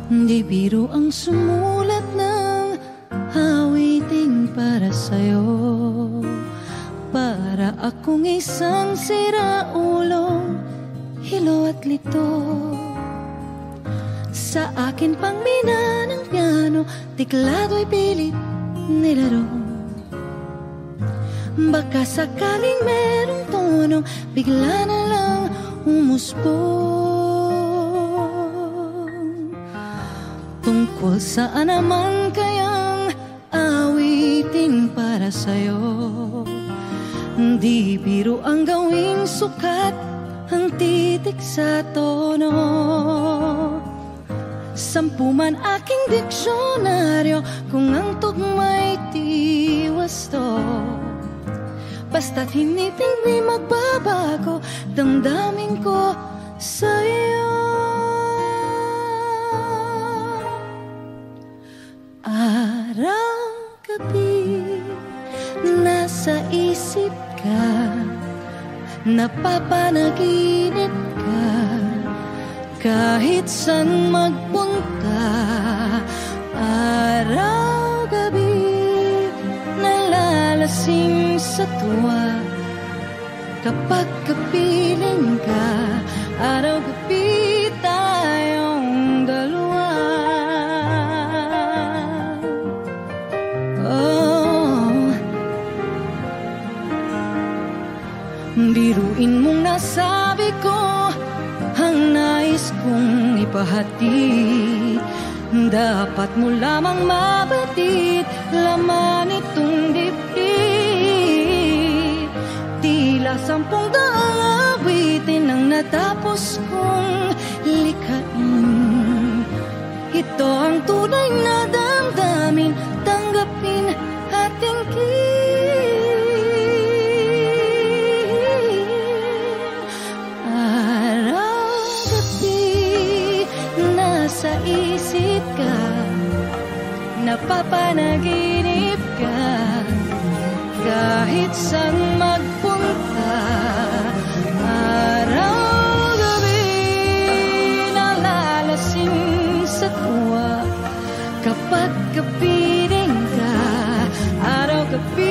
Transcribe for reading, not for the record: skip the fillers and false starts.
Di biro ang sumulat ng awiting para sa'yo, para akong isang siraulong hilo at lito. Sa akin pang mina ng piano, tiklado'y pilit nilaro. Baka sakaling merong tono, bigla na lang umusbong. Tungkol saan naman kayang awitin para sa'yo? Di biro ang gawing sukat ang titik sa tono. 10 man aking diksyonaryo kung ang tugma'y tiwasto. Basta't hiniting di magbabago damdamin ko sa'yo. Araw-gabi nasa isip ka, napapanaginip ka, kahit saan magpunta. Araw-gabi nalalasing sa tuwa, kapag kapiling ka. Araw-gabi tayong dalawa. Oh, biruin mong nasabi ko ang nais kong ipahatid. Dapat mo lamang mabatid laman itong dibdib. Tila 10 daang awitin ang natapos kong likhain. Ito ang tunay na damdamin, tanggapin at tingin. Araw-gabi nasa isip ka, napapanaginip ka, kahit saan magpunta. Araw-gabi nalalasing sa tuwa, kapag kapiling ka. Araw-gabi